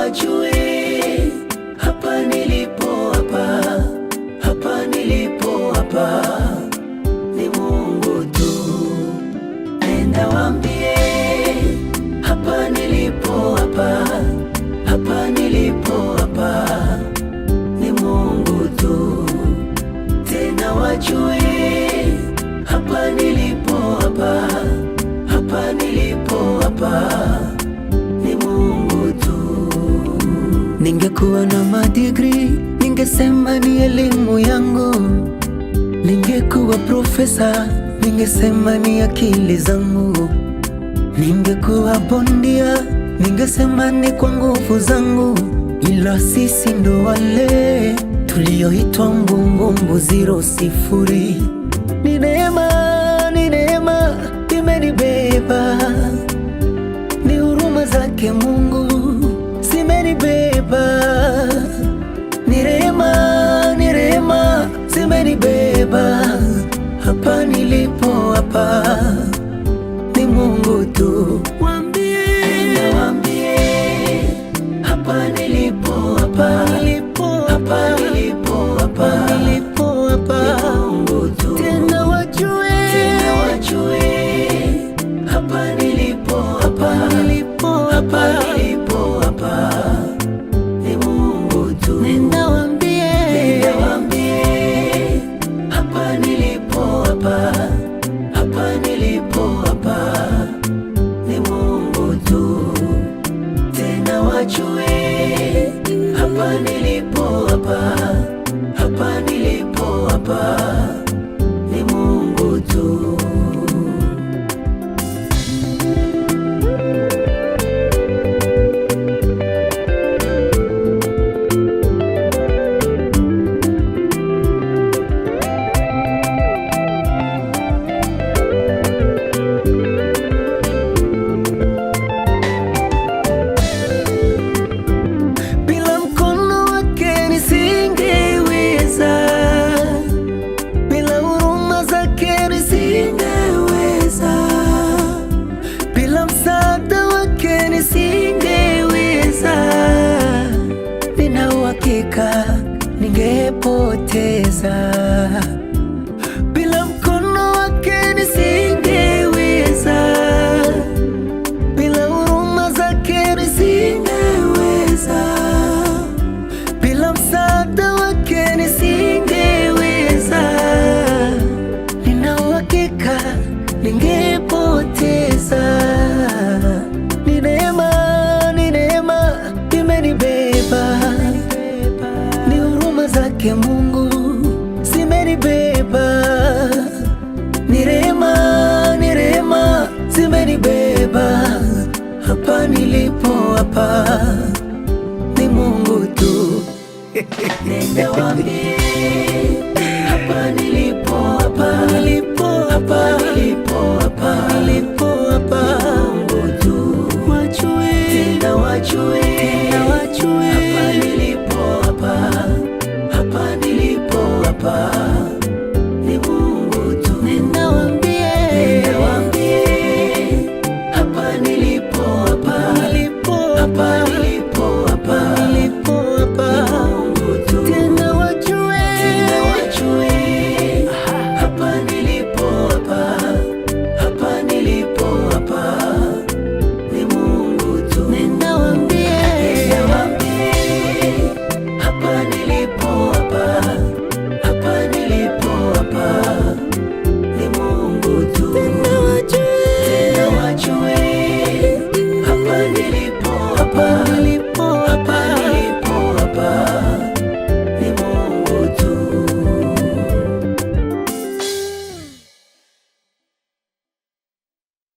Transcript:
wajue hapa nilipo, hapa nilipo, hapa ni Mungu tu. Nenda waambie hapa nilipo, hapa nilipo, hapa ni Mungu tu. Tena wajue hapa nilipo, hapa nilipo, hapa ni Mungu tu. Ningekuwa na madigri, ningesema ni elimu yangu. Ningekuwa profesa, ningesema ni akili zangu. Ningekuwa bondia, ningesema ni kwa nguvu zangu. Ila sisi ndo wale tulioitwa mbumbumbu 0-0. Ni neema, ni neema imenibeba, ni huruma zake Mungu zimenibeba. Ni rehema, ni rehema zimenibeba. Hapa nilipo, hapa ni Mungu tu. Waambie, waambie hapa nilipo, hapa nilipo, hapa nilipo, hapa nilipo, hapa ni Mungu tu. Tena wajue, tena wajue hapa nilipo, hapa nilipo, hapa nilipo, hapa ni Mungu tu. Nenda waambie, nenda waambie hapa nilipo, hapa nilipo, hapa ni Mungu tu. Tena wajue hapa nilipo, hapa nilipo, hapa ni Mungu tu. Ningepoteza bila mkono wake, nisingeweza. Bila huruma zake nisingeweza. Bila msaada wake nisingeweza. Nina uhakika ningepoteza. Ni neema, ni neema imenibeba, zake Mungu zimenibeba. Ni rehema, ni rehema zimenibeba. Hapa nilipo, hapa ni Mungu tu. Nenda waambie hapa nilipo, hapa nilipo, hapa nilipo, hapa nilipo, hapa ni Mungu tu. Wajue, tena wajue